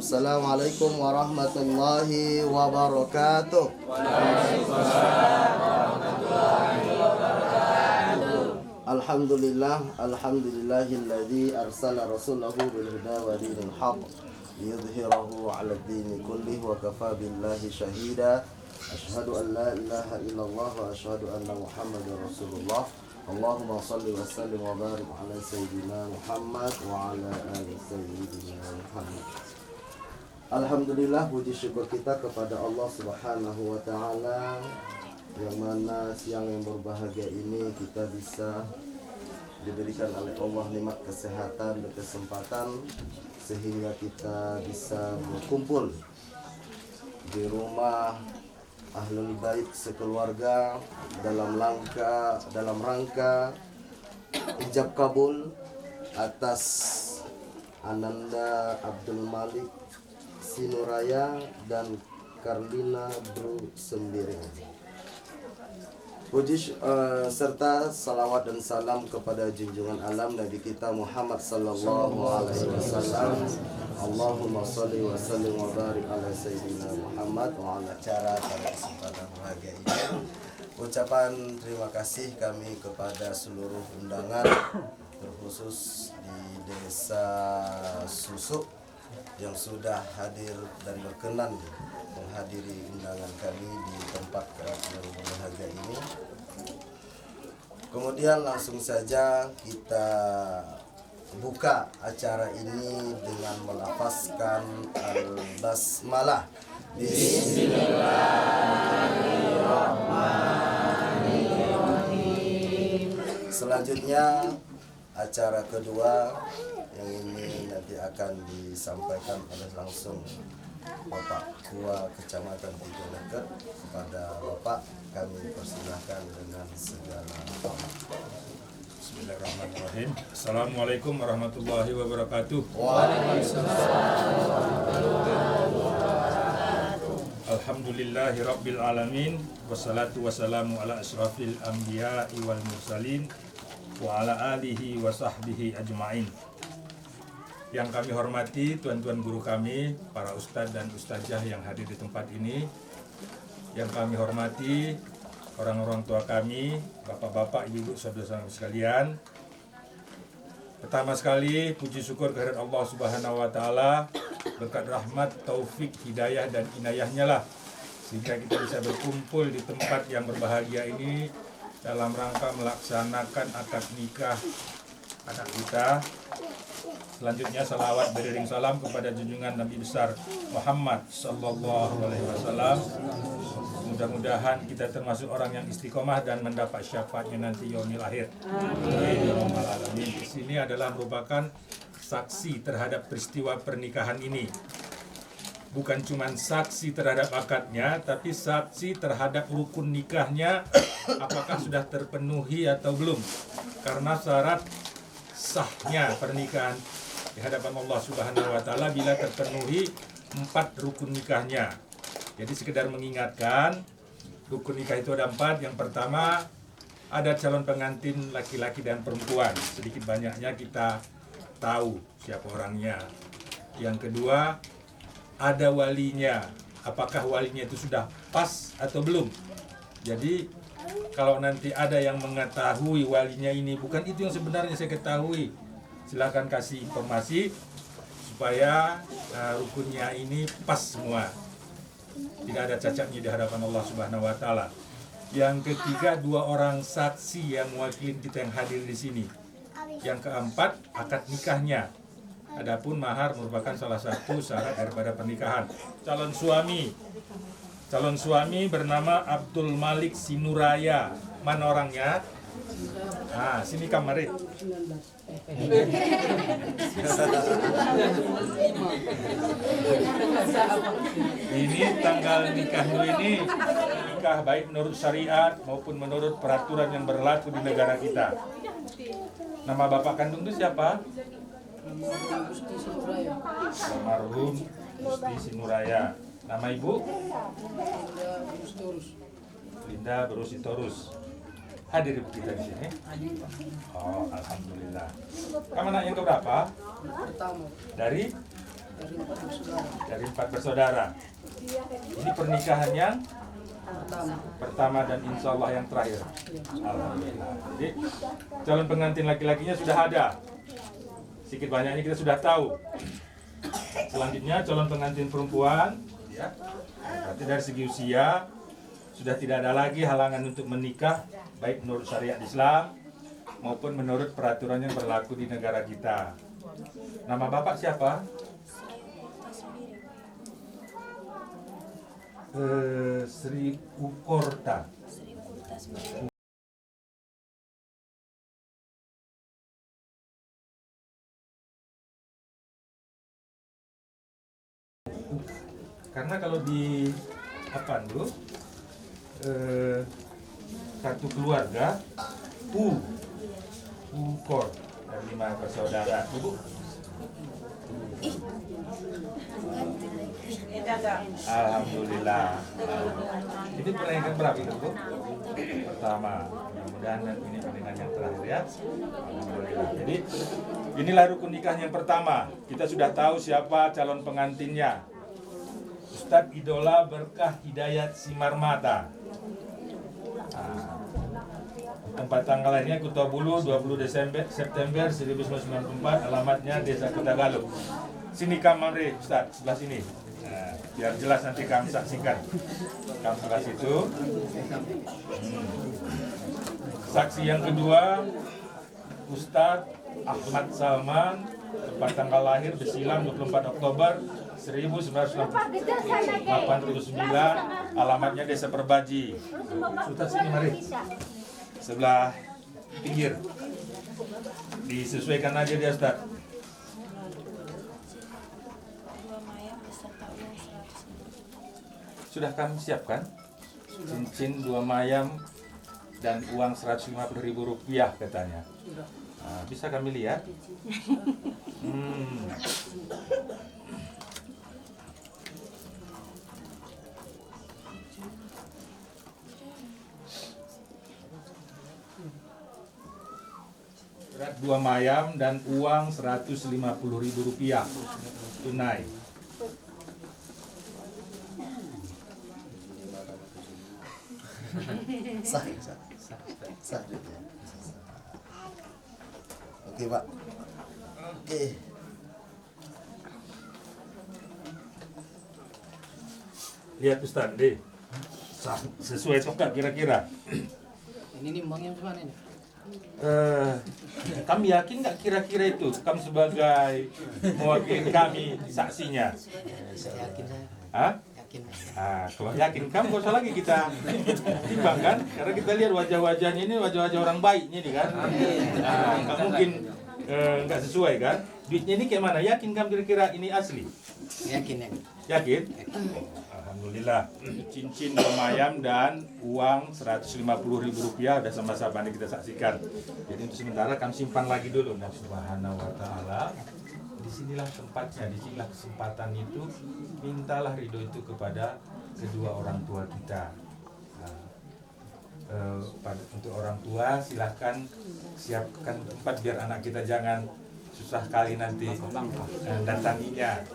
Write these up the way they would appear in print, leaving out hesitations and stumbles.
Assalamualaikum warahmatullahi wabarakatuh. Alhamdulillah, alhamdulillahilladzi arsala rasulahu bil huda wa dinil haqq liyudhhirahu 'ala ad-dini kullih wa kafa billahi shahida. Asyhadu an la ilaha illallah wa asyhadu anna Muhammadar Rasulullah. Allahumma shalli wa sallim wa barik ala sayyidina Muhammad wa ala ali sayyidina Muhammad. Alhamdulillah, puji syukur kita kepada Allah Subhanahu wa taala, yang mana siang yang berbahagia ini kita bisa diberikan oleh Allah nikmat kesehatan dan kesempatan sehingga kita bisa berkumpul di rumah Ahlul Bait sekeluarga dalam rangka ijab kabul atas Ananda Abdul Malik Sinuraya dan Karlina Bru Sembiring. Puji serta salawat dan salam kepada junjungan alam Nabi kita Muhammad sallallahu alaihi wasallam. Allahumma shalli wa sallim wa barik ala sayyidina Muhammad wa ala cara pada kesempatan bahagia ini. Ucapan terima kasih kami kepada seluruh undangan, terkhusus di Desa Susuk yang sudah hadir dan berkenan menghadiri undangan kami di tempat yang berbahagia ini. Kemudian langsung saja kita buka acara ini dengan melafazkan al-basmalah. Bismillahirrahmanirrahim. Selanjutnya acara kedua yang ini nanti akan disampaikan oleh langsung Bapak Ketua Kecamatan Tigoneket. Kepada Bapak kami persilahkan dengan segala hormat. Bismillahirrahmanirrahim. Assalamualaikum warahmatullahi wabarakatuh. Alhamdulillahi rabbil alamin. Wassalatu wassalamu ala asyrafil anbiya'i wal mursalin wa ala alihi wa sahbihi ajma'in. Yang kami hormati tuan-tuan guru kami, para ustadz dan ustazah yang hadir di tempat ini. Yang kami hormati orang-orang tua kami, bapak-bapak, ibu-ibu, saudara-saudara sekalian. Pertama sekali, puji syukur kehadirat Allah Subhanahu wa taala, berkat rahmat, taufik, hidayah dan inayahnya lah sehingga kita bisa berkumpul di tempat yang berbahagia ini dalam rangka melaksanakan akad nikah anak kita. Selanjutnya salawat beriring salam kepada junjungan Nabi besar Muhammad sallallahu alaihi wasallam. Mudah-mudahan kita termasuk orang yang istiqomah dan mendapat syafaatnya nanti yaumil akhir. Amin. Di sini adalah merupakan saksi terhadap peristiwa pernikahan ini. Bukan cuma saksi terhadap akadnya, tapi saksi terhadap rukun nikahnya apakah sudah terpenuhi atau belum. Karena syarat sahnya pernikahan di hadapan Allah Subhanahu wa taala bila terpenuhi 4 rukun nikahnya. Jadi sekedar mengingatkan, rukun nikah itu ada 4. Yang pertama, ada calon pengantin laki-laki dan perempuan. Sedikit banyaknya kita tahu siapa orangnya. Yang kedua, ada walinya. Apakah walinya itu sudah pas atau belum? Jadi kalau nanti ada yang mengetahui walinya ini bukan itu yang sebenarnya saya ketahui, silakan kasih informasi supaya rukunnya ini pas semua, tidak ada cacatnya di hadapan Allah Subhanahu wa taala. Yang ketiga, 2 orang saksi yang mewakili kita yang hadir di sini. Yang keempat, akad nikahnya. Adapun mahar merupakan salah satu syarat daripada pernikahan. Calon suami bernama Abdul Malik Sinuraya. Mana orangnya? Sini kamari. Ini tanggal nikahmu ini nikah baik menurut syariat maupun menurut peraturan yang berlaku di negara kita. Nama bapak kandung itu siapa? Almarhum Gusti Sinuraya. Nama ibu? Linda Berusitorus. Hadir ibu kita di sini. Oh, alhamdulillah. Kamu anak yang keberapa? Pertama. Dari Dari 4 bersaudara. Ini pernikahan yang pertama dan insya Allah yang terakhir. Alhamdulillah. Jadi calon pengantin laki-lakinya sudah ada. Sedikit banyaknya kita sudah tahu. Selanjutnya calon pengantin perempuan, ya. Berarti dari segi usia sudah tidak ada lagi halangan untuk menikah, baik menurut syariat Islam maupun menurut peraturan yang berlaku di negara kita. Nama bapak siapa? Sri Ukorta. Karena kalau di apa dulu kartu keluarga Ukor dari 5 bersaudara, Ibu. Alhamdulillah. Ini pernikahan berapa itu, Bu? Pertama. Mudah-mudahan ini pernikahan yang terakhir ya. Alhamdulillah. Jadi inilah rukun nikah yang pertama. Kita sudah tahu siapa calon pengantinnya. Ustadz Idola Berkah Hidayat Simarmata. Tempat tanggal lainnya Kuta Bulu 20 September 1994, alamatnya Desa Kota Galuh. Sini Kamari Ustadz, sebelah sini. Nah, biar jelas nanti kamu saksikan. Kamu sebelah situ. Saksi yang kedua Ustadz Ahmad Salman, tempat tanggal lahir Besilam 24 Oktober 1989, alamatnya Desa Perbaji. Ustadz sini mari. Sebelah pinggir. Disesuaikan aja dia, Ustaz. Sudah kami siapkan cincin 2 mayam dan uang Rp150.000 katanya. Nah, bisa kami lihat? Berat 2 mayam dan uang Rp150.000 tunai. Sah. Oke, Pak. Oke. Lihat Ustaz, deh. Sesuai tokak kira-kira. Ini uangnya gimana ini? Kami yakin nggak kira-kira itu kamu sebagai mewakili kami saksinya? Saya yakin saya. Hah? Yakin. Kalau yakin kamu gak usah lagi kita timbang kan? Karena kita lihat wajah-wajahnya ini wajah-wajah orang baiknya nih kan? Nggak mungkin nggak sesuai kan? Duitnya ini kayak mana? Yakin kamu kira-kira ini asli? Yakin ya. Yakin? Alhamdulillah. Cincin 2 mayam dan uang Rp150.000 udah sama-sama nih kita saksikan. Jadi untuk sementara kami simpan lagi dulu. Nah, subhanahu wa ta'ala, disinilah tempatnya, disinilah kesempatan itu. Mintalah ridho itu kepada kedua orang tua kita. Untuk orang tua silahkan siapkan tempat biar anak kita jangan susah kali nanti datanginya.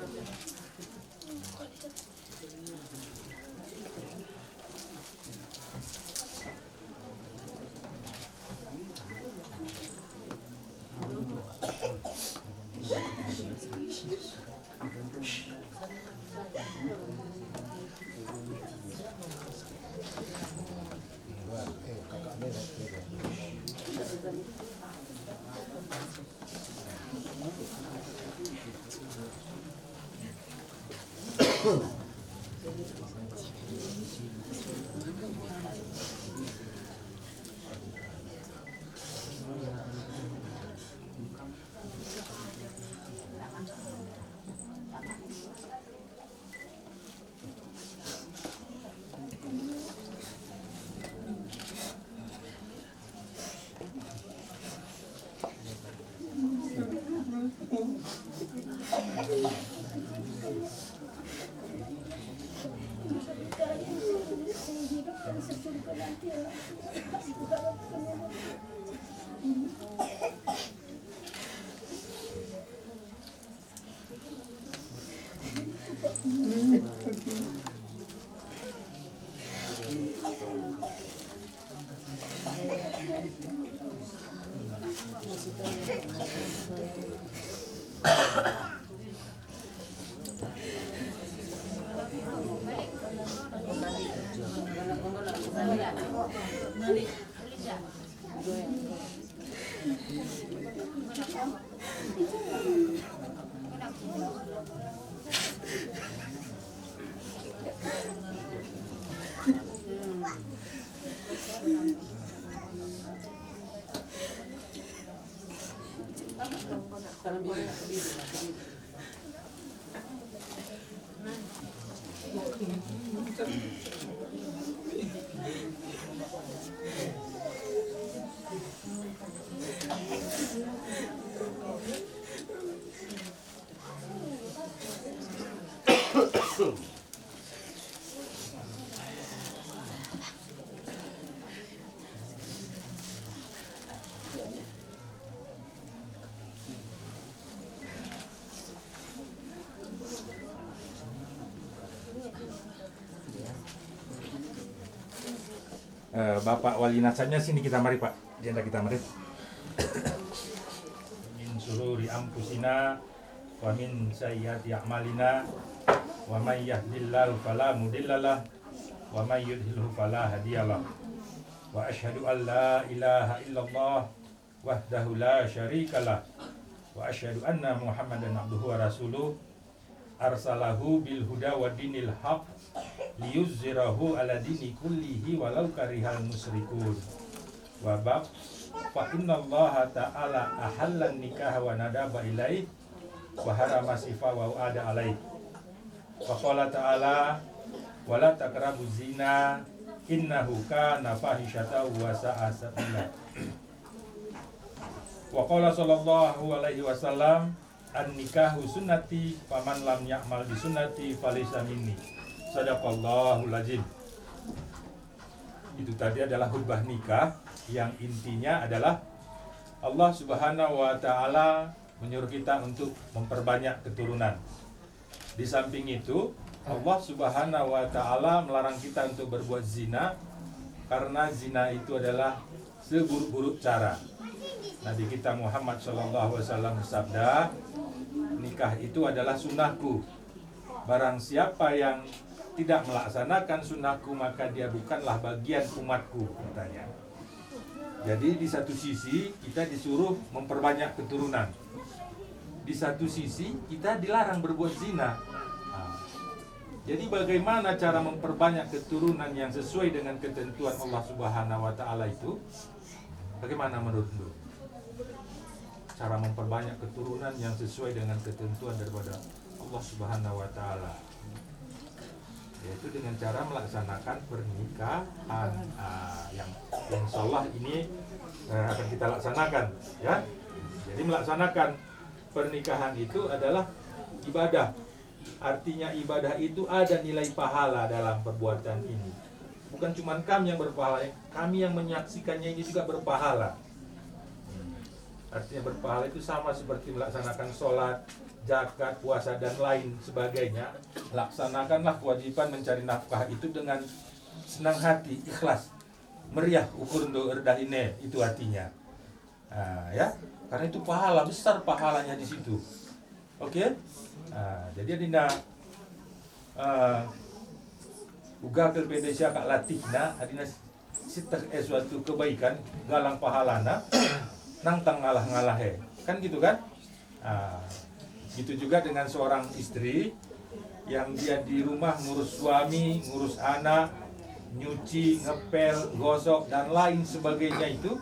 Bapak Wali Nasabnya sini kita mari Pak. Jenda kita mari. Min sururi anfusina wa min sayyiati a'malina wa may yahdihillahu fala mudhillalah wa may yudhlilhu fala hadiyalah. Wa asyhadu an la ilaha illallah wahdahu la syarikalah wa asyhadu anna Muhammadan abduhu wa rasuluh arsalahu bil huda wa dinil haq liyuzhirahu ala dini kullihi walau karihal musyrikun. Wa bab fa innallaha ta'ala ahallan nikah wa nadaba ilaih wa harama sifa wa ada alaih. Wa qala ta'ala wala taqrabu zina innahu kana fahisyatan wa sa'a sabila. Wa qala sallallahu alaihi wasallam an-nikahu sunnati faman lam ya'mal bi sunnati falaysa minni. Sadaqallahul azim. Itu tadi adalah khutbah nikah yang intinya adalah Allah Subhanahu wa taala menyuruh kita untuk memperbanyak keturunan. Di samping itu, Allah Subhanahu wa taala melarang kita untuk berbuat zina karena zina itu adalah seburuk-buruk cara. Nabi kita Muhammad SAW bersabda, nikah itu adalah sunnahku. Barang siapa yang tidak melaksanakan sunnahku maka dia bukanlah bagian umatku, katanya. Jadi di satu sisi kita disuruh memperbanyak keturunan, di satu sisi kita dilarang berbuat zina. Jadi bagaimana cara memperbanyak keturunan yang sesuai dengan ketentuan Allah Subhanahu wa taala itu? Bagaimana menurutmu? Cara memperbanyak keturunan yang sesuai dengan ketentuan daripada Allah Subhanahu wa taala, yaitu dengan cara melaksanakan pernikahan yang insyaallah ini akan kita laksanakan, ya. Jadi melaksanakan pernikahan itu adalah ibadah. Artinya ibadah itu ada nilai pahala dalam perbuatan ini. Bukan cuma kami yang berpahala, kami yang menyaksikannya ini juga berpahala. Artinya berpahala itu sama seperti melaksanakan sholat, zakat, puasa dan lain sebagainya. Laksanakanlah kewajiban mencari nafkah itu dengan senang hati, ikhlas, meriah, ukur untuk redah ini, itu artinya. Ya, karena itu pahala besar, pahalanya di situ. Oke? Jadi adina uga ke Indonesia kak latihna adina sitak suatu kebaikan galang pahalana nangtang ngalah-ngalah kan gitu kan. Gitu juga dengan seorang istri yang dia di rumah ngurus suami, ngurus anak, nyuci, ngepel, gosok dan lain sebagainya, itu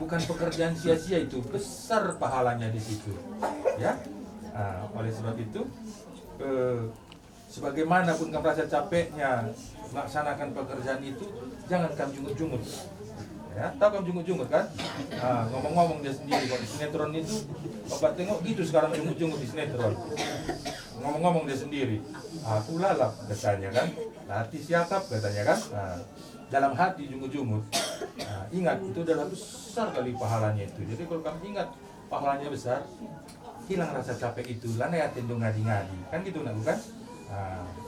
bukan pekerjaan sia-sia, itu besar pahalanya di situ, ya. Oleh sebab itu, sebagaimanapun kamu rasa capeknya melaksanakan pekerjaan itu, jangan kamu jungut-jungut. Ya, tahu kamu jungut-jungut kan? Ngomong-ngomong dia sendiri, kalau di sinetron itu, Bapak tengok gitu sekarang jungut-jungut di sinetron. Ngomong-ngomong dia sendiri, aku lalap katanya kan, hati siakap katanya kan, dalam hati jungut-jungut. Ingat, itu adalah besar kali pahalanya itu. Jadi kalau kamu ingat pahalanya besar, hilang rasa capek itu, lana ya tendung ngadi-ngadi, kan gitu nak bukan?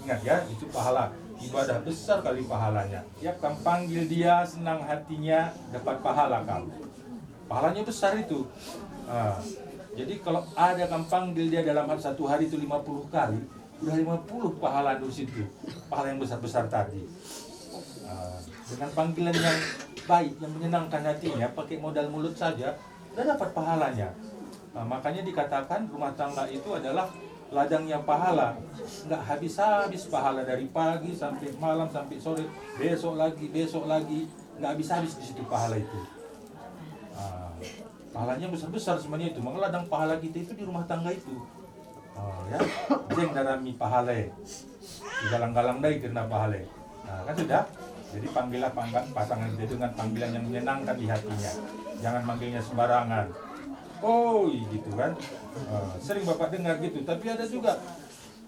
Ingat ya, itu pahala, ibadah besar kali pahalanya. Tiap kamu panggil dia senang hatinya, dapat pahala kamu. Pahalanya besar itu. Jadi kalau ada kamu panggil dia dalam satu hari itu 50 kali, udah 50 pahala di situ, pahala yang besar-besar tadi. Dengan panggilan yang baik, yang menyenangkan hatinya, pakai modal mulut saja, udah dapat pahalanya. Makanya dikatakan rumah tangga itu adalah ladangnya pahala, nggak habis-habis pahala dari pagi sampai malam sampai sore, besok lagi, nggak habis-habis di situ pahala itu. Pahalanya besar-besar semuanya itu. Maka ladang pahala kita itu di rumah tangga itu. Ya, jeng darami pahala, galang-galang dari kena pahala. Kan sudah. Jadi panggillah pasangan kita dengan panggilan yang menyenangkan di hatinya. Jangan manggilnya sembarangan. Oi gitu kan. Sering Bapak dengar gitu, tapi ada juga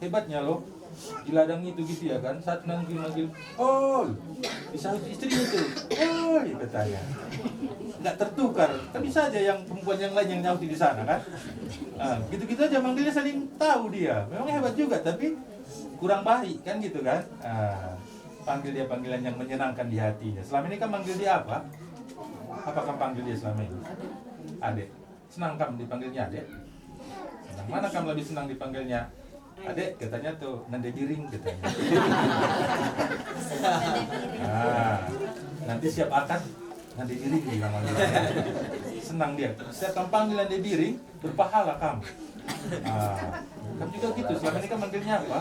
hebatnya loh di ladang itu gitu ya kan, saat manggil oi bisa istri itu oi katanya, nggak tertukar. Kan bisa aja yang perempuan yang lain yang nyauti di sana kan. Gitu-gitu aja manggilnya saling tahu dia. Memang hebat juga, tapi kurang baik kan gitu kan. Panggil dia panggilan yang menyenangkan di hatinya. Selama ini kan manggil dia apa? Apa kamu panggil dia selama ini? Adek. Senang kamu dipanggilnya adek? Senang. Mana kamu lebih senang dipanggilnya adek? Katanya tuh nande biring katanya. Nanti siap akad nande biring bilang manggilnya. Senang dia. Setiap kamu panggil nande biring, berpahala kamu. Kamu juga gitu. Selama ini kan manggilnya apa?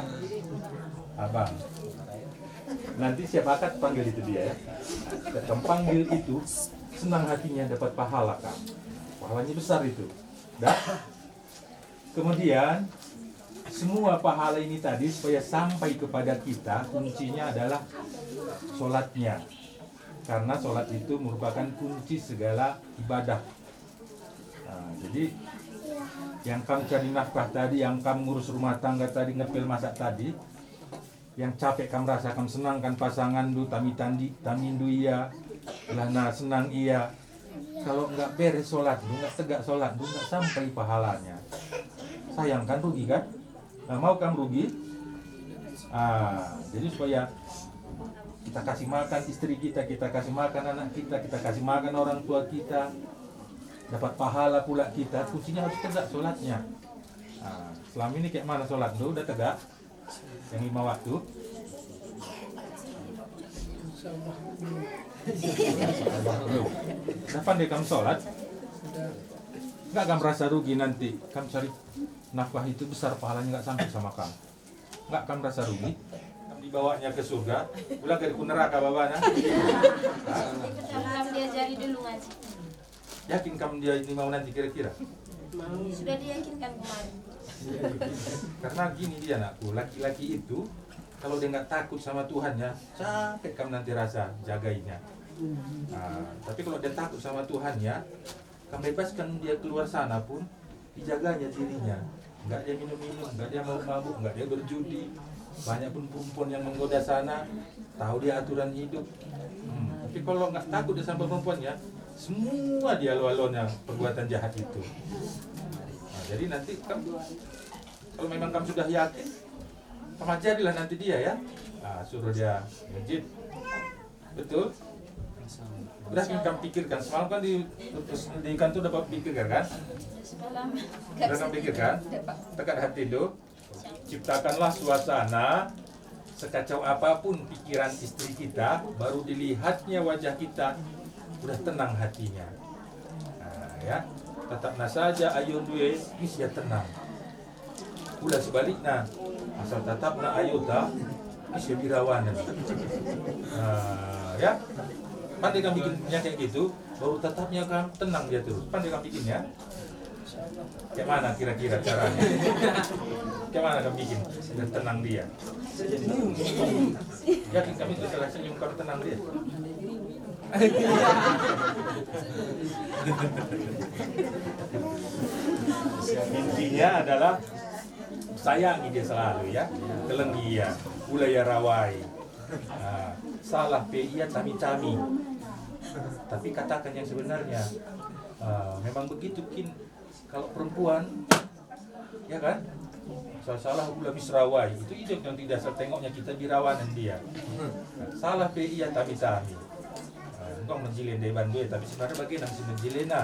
Abang. Nanti siap akad panggil itu dia ya. Kamu panggil itu, senang hatinya dapat pahala kamu. Pahalanya besar itu. Kemudian semua pahala ini tadi supaya sampai kepada kita, kuncinya adalah sholatnya. Karena sholat itu merupakan kunci segala ibadah. Jadi yang kamu cari nafkah tadi, yang kamu ngurus rumah tangga tadi, ngepel masak tadi, yang capek kamu rasakan, senangkan pasangan du, tamindu iya, lana senang iya. Kalau nggak beres sholat, nggak tegak sholat, nggak sampai pahalanya. Sayang kan, rugi kan? Nah, mau kamu rugi? Jadi supaya kita kasih makan istri kita kasih makan anak kita kasih makan orang tua kita, dapat pahala pula kita, kuncinya harus tegak sholatnya. Selama ini kayak mana sholat? Udah tegak? Yang 5 waktu? Udah pandai kamu sholat? Nggak kamu merasa rugi nanti kamu cari nafkah itu besar, pahalanya nggak sampai sama kamu? Nggak kamu merasa rugi? Kamu dibawanya ke surga, pulang ke neraka babana. Kamu diajari dulu ngaji. Yakin kamu dia ini mau nanti kira-kira? Sudah diyakinkan kemarin. Karena gini dia anakku, laki-laki itu kalau dia nggak takut sama Tuhannya, capek kamu nanti rasa jagainya. Tapi kalau dia takut sama Tuhannya, kamu bebaskan dia keluar sana pun, dijaganya dirinya. Nggak dia minum-minum, nggak dia mabuk, nggak dia berjudi. Banyak pun perempuan yang menggoda sana, tahu dia aturan hidup. Tapi kalau nggak takut dia sama perempuannya, semua dia lalu-lalunya perbuatan jahat itu. Jadi nanti kamu, kalau memang kamu sudah yakin, kamu ajarilah nanti dia ya. Suruh dia masjid. Betul? Udah kamu pikirkan, semalam kan di kantor dapat pikirkan kan? Udah kamu pikirkan? Tekan hati itu. Ciptakanlah suasana sekacau apapun pikiran istri kita, baru dilihatnya wajah kita, udah tenang hatinya. Ya. Tetaplah saja ayun duwe isya tenang. Ulah sebaliknya, asal tetaplah ayuta isya birawanan. Ya. Pandai kamu bikinnya kayak gitu, baru tetapnya kamu tenang dia terus. Pandai kamu bikinnya. Kayak mana kira-kira caranya? Kayak mana kamu bikin dan tenang dia? Yakin kami itu salah senyum kamu tenang dia. Intinya adalah sayangi dia selalu ya, kelenggia, ulaya rawai. Salah iya cami-cami. Tapi katakan yang sebenarnya. Memang begitu kalau perempuan, ya kan? Salah pula misrawai, itu hidup yang tidak setengoknya kita birawanan dia. Salah iya tami-tami. Engkau menjilin dari bandu tapi sebenarnya bagian yang si menjilena.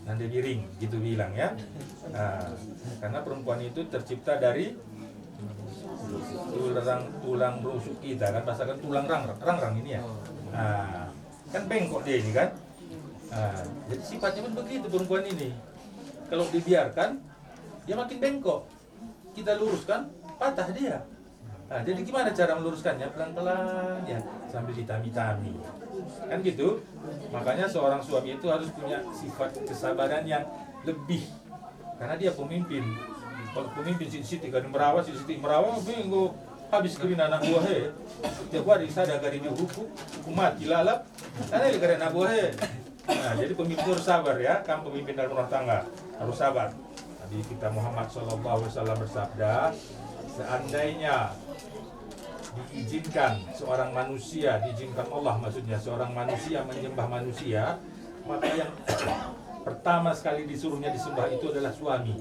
Nanda Biring gitu bilang ya. Nah, karena perempuan itu tercipta dari tulang rusuk kita kan, bahasa kan tulang rang ini ya. Nah, kan bengkok dia ini kan. Nah, jadi sifatnya pun begitu perempuan ini. Kalau dibiarkan dia makin bengkok. Kita luruskan, patah dia. Nah, jadi gimana cara meluruskannya? Pelan-pelan ya, sambil ditami-tami. Kan gitu. Makanya seorang suami itu harus punya sifat kesabaran yang lebih. Karena dia pemimpin. Kalau pemimpin siti kan merawat, minggu habis kering anak buah tiap hari saya ada di hukum mati lalap. Karena dia anak buah. Nah, jadi pemimpin harus sabar ya. Kamu pemimpin dalam rumah tangga harus sabar. Nabi kita Muhammad SAW bersabda, seandainya diizinkan seorang manusia, diizinkan Allah maksudnya, seorang manusia menyembah manusia, maka yang pertama sekali disuruhnya disembah itu adalah suami.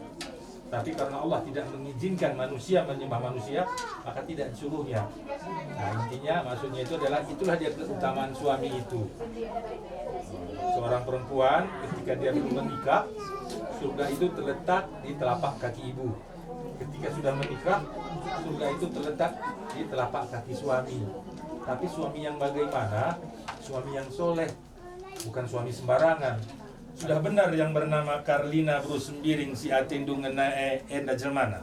Tapi karena Allah tidak mengizinkan manusia menyembah manusia, maka tidak disuruhnya. Nah, intinya maksudnya itu adalah itulah dia keutamaan suami itu. Seorang perempuan ketika dia belum menikah, surga itu terletak di telapak kaki ibu. Ketika sudah menikah, surga itu terletak di telapak kaki suami. Tapi suami yang bagaimana? Suami yang soleh, bukan suami sembarangan. Sudah benar yang bernama Karlina Bruce Sembiring si atindung ngenae enda jelmana.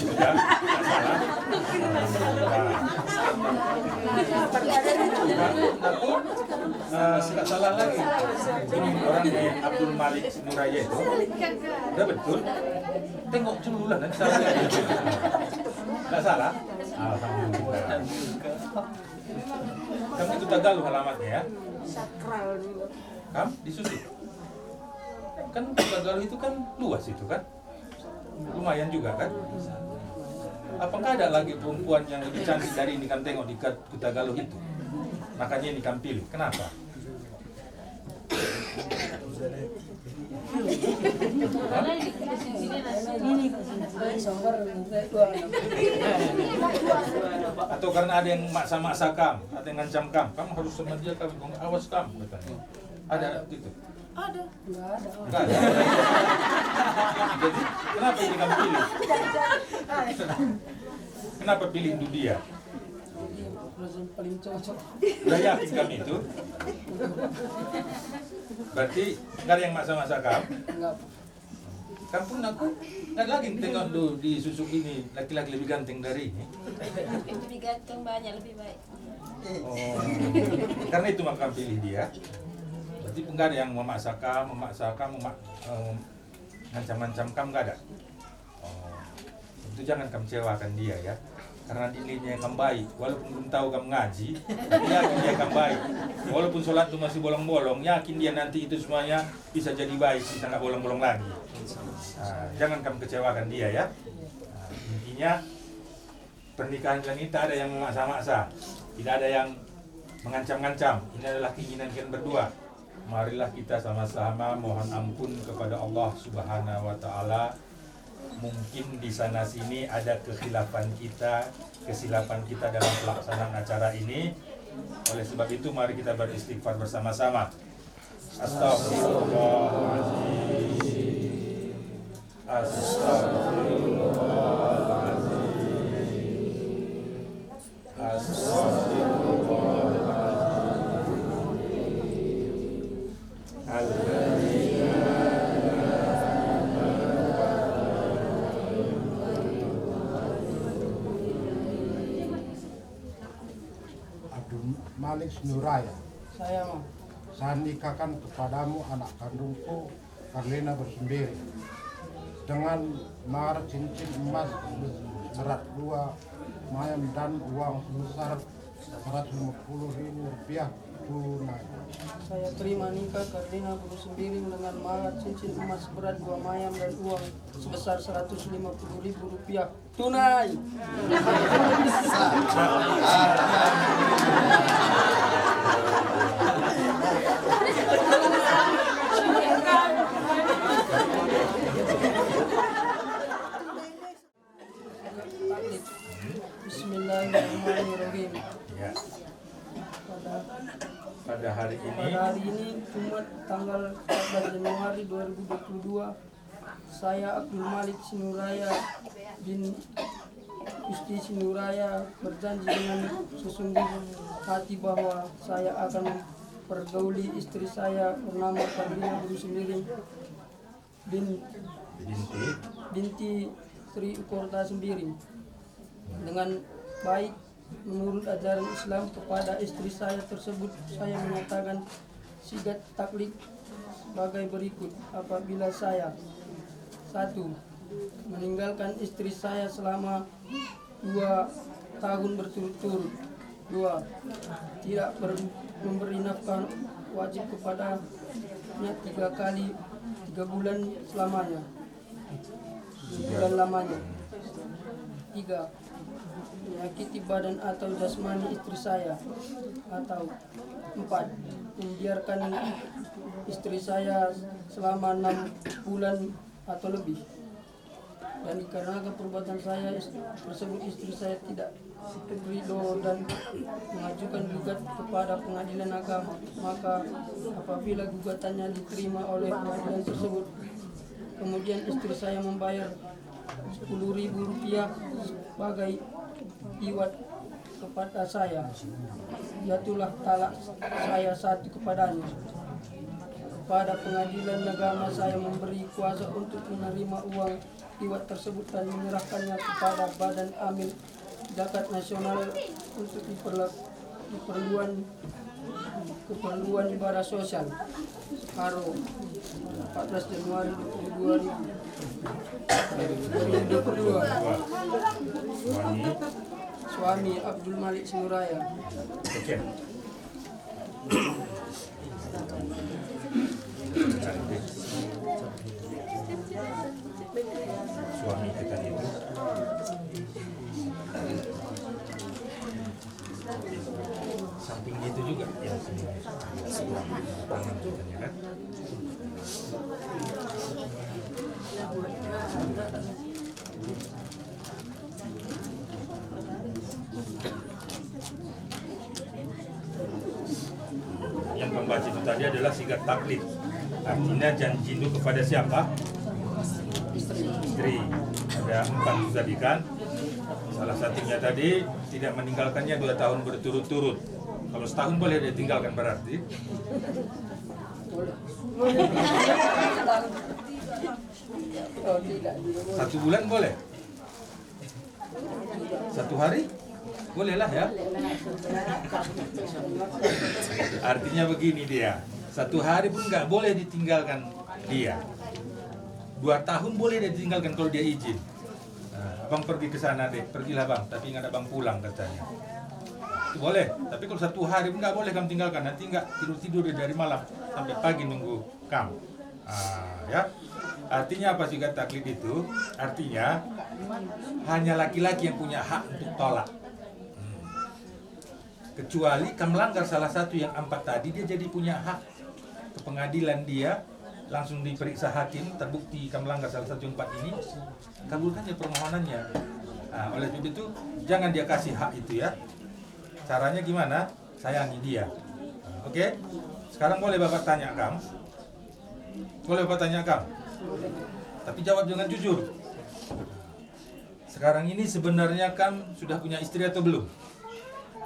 Sudah, tidak salah. Tidak salah lagi. Ini orang Abdul Malik Nuraya itu. Udah betul. Tengok dulu lah nanti salah. Tidak salah. Alhamdulillah. Kamu itu Tagaluh alamatnya ya? Kamu disusut. Kan Tagaluh itu kan luas itu kan? Lumayan juga kan? Apakah ada lagi perempuan yang lebih cantik dari ini kan tengok di Tagaluh itu? Makanya ini kan pilih. Kenapa? Atau karena ada yang maksa-maksa ada yang ngancam kamu harus sama dia, kamu awas kamu katanya. Ada gitu? Ada. Enggak ada. Jadi kenapa ini kamu pilih? Kenapa pilih itu dia? Paling cocok. Udah yakin kami itu? Berarti enggak ada yang maksa-maksa kamu? Enggak. Kampung aku kan lagi tengok tuh di susuk ini laki-laki lebih ganteng dari ini. Lebih ganteng banyak lebih baik. Oh, karena itu maka pilih dia. Berarti enggak ada yang memaksa kamu, ngancam-ngancam kamu enggak ada. Oh, itu jangan kamu kecewakan dia ya. Karena dirinya kamu baik, walaupun belum tahu kamu ngaji, yakin dia kamu baik. Walaupun sholat itu masih bolong-bolong, yakin dia nanti itu semuanya bisa jadi baik, bisa nggak bolong-bolong lagi. Nah, jangan kamu kecewakan dia ya. Nah, intinya pernikahan kalian ini tak ada yang memaksa-maksa, tidak ada yang mengancam-ngancam. Ini adalah keinginan kalian berdua. Marilah kita sama-sama mohon ampun kepada Allah Subhanahu wa Ta'ala. Mungkin di sana sini ada kesilapan kita dalam pelaksanaan acara ini. Oleh sebab itu mari kita beristighfar bersama-sama. Astagfirullahaladzim. Astagfirullahaladzim. Astagfirullahaladzim. Malik Nuraya, Saya mau. saya nikahkan kepadamu anak kandungku Karlina Bersembiring dengan mahar cincin emas berat 2 mayam dan uang sebesar 150.000 rupiah tunai. Saya terima nikah Karlina Bersembiring dengan mahar cincin emas berat 2 mayam dan uang sebesar 150.000 rupiah tunai. Ya. Pada Pada hari ini Pada hari ini Jumat tanggal 14 Januari 2022, saya Abdul Malik Sinuraya bin Gusti Sinuraya berjanji dengan sesungguh hati bahwa saya akan mempergauli istri saya bernama Karlina Buru Sembiring binti Sri Ukorta Sembiring dengan baik menurut ajaran Islam. Kepada istri saya tersebut saya menyatakan sigat taklid sebagai berikut. Apabila saya 1. meninggalkan istri saya selama 2 tahun berturut-turut. 2. tidak memberi nafkah wajib kepadanya 3 kali 3 bulan selamanya, 3 bulan lamanya. 3. menyakiti badan atau jasmani istri saya. Atau 4. membiarkan istri saya selama 6 bulan atau lebih. Dan dikarenakan perbuatan saya tersebut istri saya tidak ridho dan mengajukan gugat kepada pengadilan agama, maka apabila gugatannya diterima oleh pengadilan tersebut, kemudian istri saya membayar Rp10.000 sebagai iwat kepada saya, jatuhlah talak saya 1 kepadanya. Kepada pengadilan agama saya memberi kuasa untuk menerima uang iwat tersebut dan menyerahkannya kepada Badan Amil Zakat Nasional untuk keperluan ibadah sosial. Haro 14 Januari 2022. Suami Abdul Malik Sinuraya. Oke. Suami kita itu sampingnya itu juga ya, sebelah tangan kita kan. Yang membaca itu tadi adalah sigat taklid, artinya janji itu kepada siapa? Istri. Ada 4 tadi kan. Salah satunya tadi tidak meninggalkannya 2 tahun berturut-turut. Kalau setahun boleh dia tinggalkan berarti. Oh, tidak. 1 bulan boleh. 1 hari bolehlah ya. Artinya begini dia, 1 hari pun nggak boleh ditinggalkan dia. 2 tahun boleh dia ditinggalkan kalau dia izin. Nah, abang pergi ke sana deh, pergilah bang, tapi nggak ada bang pulang katanya. Itu boleh, tapi kalau 1 hari pun nggak boleh kamu tinggalkan, nanti nggak tidur dari malam sampai pagi nunggu kamu. Ya, artinya apa sih kata taklid itu? Artinya hanya laki-laki yang punya hak untuk tolak. Kecuali kamu melanggar salah satu yang 4 tadi, dia jadi punya hak ke pengadilan, dia langsung diperiksa hakim, terbukti kamu melanggar salah satu yang 4 ini, kabulkan ya permohonannya. Nah, oleh sebab itu jangan dia kasih hak itu ya. Caranya gimana? Sayangi dia. Oke? Sekarang boleh Bapak tanya kamu? Boleh Bapak tanya kamu? Tapi jawab dengan jujur. Sekarang ini sebenarnya kamu sudah punya istri atau belum?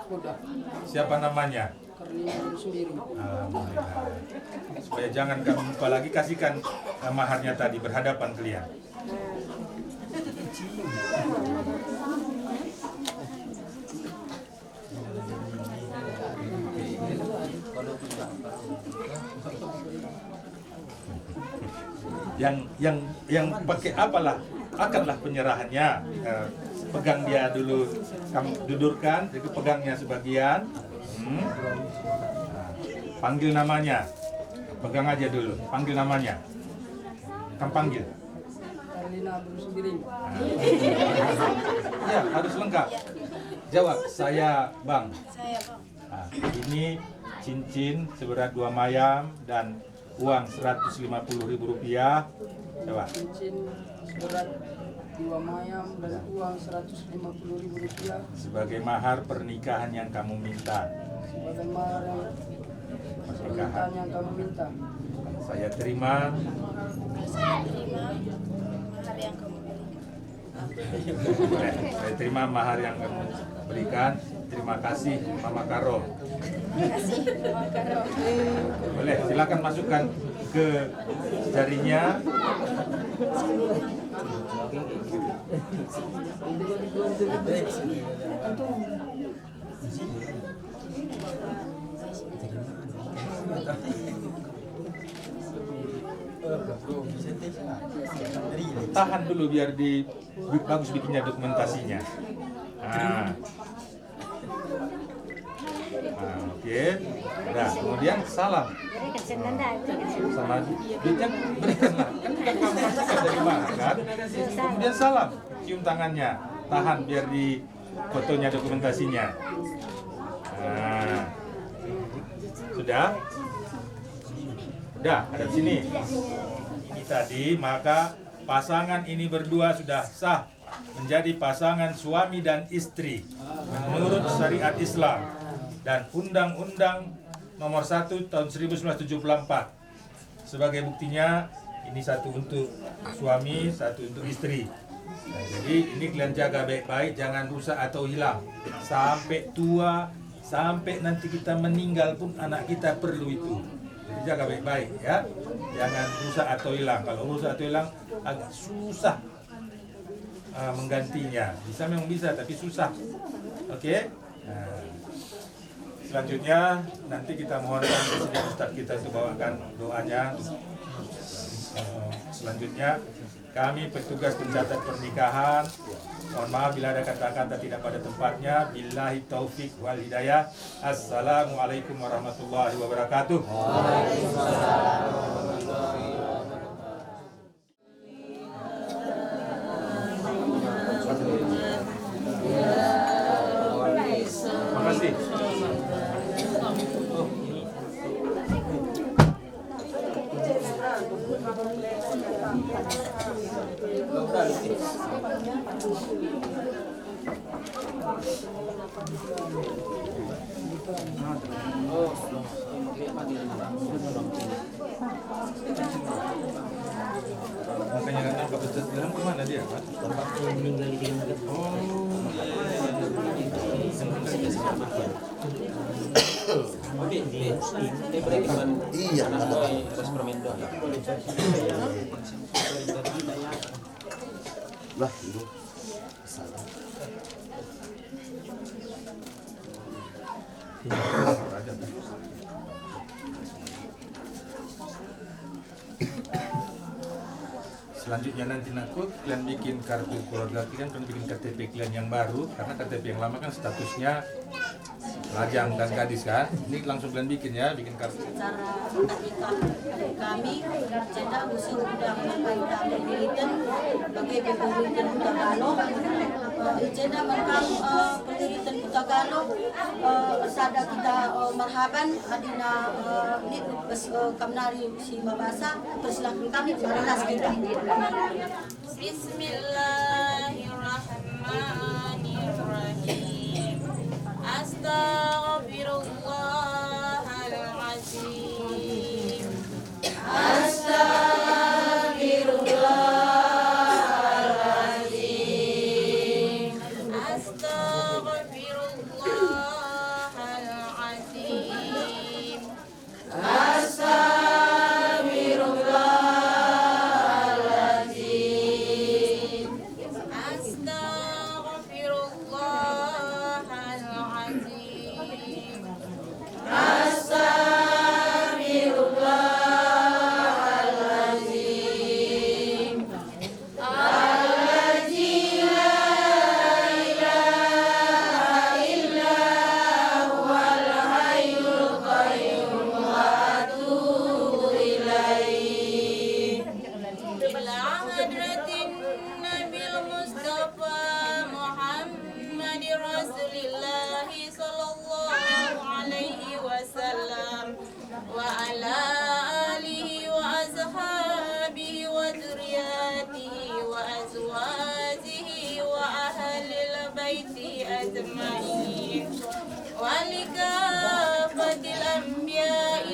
Udah. Siapa namanya? Karlina Buru Sembiring. Alhamdulillah. Supaya jangan kamu lupa lagi, kasihkan maharnya tadi berhadapan kalian. Yang pakai apalah, akanlah penyerahannya. Pegang dia dulu, kamu dudurkan, jadi pegangnya sebagian. Panggil namanya, pegang aja dulu, panggil namanya. Kamu panggil. Karlina Buru Sembiring. Ya, harus lengkap. Jawab, saya Bang. Saya bang. Nah, ini cincin seberat 2 mayam dan uang Rp150.000. Coba. Cincin seberat 2 mayam dan uang Rp150.000 Sebagai mahar pernikahan yang kamu minta. sebagai mahar yang permintaan yang kamu minta. Saya terima Saya terima mahar yang kamu berikan. Boleh, saya terima mahar yang kamu berikan. Terima kasih Mama Karo. Terima kasih Mama Karo. Boleh, silakan masukkan ke jarinya. Tahan dulu biar bagus bikinnya dokumentasinya. Oke. Nah, kemudian salam. Sama duitnya berikanlah. Kan udah kamu masukkan dari mana kan? Kemudian salam. Cium tangannya. Tahan biar di fotonya dokumentasinya. Nah. Sudah? Udah, ada di sini. Ini tadi, maka pasangan ini berdua sudah sah menjadi pasangan suami dan istri menurut syariat Islam dan Undang-Undang Nomor 1 Tahun 1974. Sebagai buktinya, ini satu untuk suami, satu untuk istri. Nah, jadi ini kalian jaga baik-baik, jangan rusak atau hilang sampai tua, sampai nanti kita meninggal pun anak kita perlu itu. Jadi jaga baik-baik ya, jangan rusak atau hilang. Kalau rusak atau hilang agak susah menggantinya. Bisa memang bisa, tapi susah. Oke? Nah, selanjutnya nanti kita mohonkan Presiden Ustadz kita untuk bawakan doanya. Selanjutnya kami petugas pencatat pernikahan, mohon maaf bila ada kata-kata tidak pada tempatnya. Billahi taufik wal hidayah. Assalamualaikum warahmatullahi wabarakatuh. Terima kasih. Makanya kan Pak Ustadz bilang kemana dia, Pak? Meninggal di tinggal. Iya, lah itu salah. Selanjutnya nanti kalian bikin kartu keluarga kalian, bikin KTP kalian yang baru, karena KTP yang lama kan statusnya lajang dan gadis kan. Ini langsung kalian bikin ya, bikin kartu. Cara akikah kami cenda usul udah pendirian bagi pendirian Tagalog cenda merkam pendirian Tagalog sada kita marhaban adina nit kamnari si mabasa persilakan kami marilah kita. Bismillahirrahmanirrahim. Astaghfirullahaladzim. Astaghfirullahaladzim. Astaghfirullahaladzim. Astaghfirullahaladzim. أجمعين ولكافة الأنبياء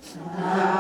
Salam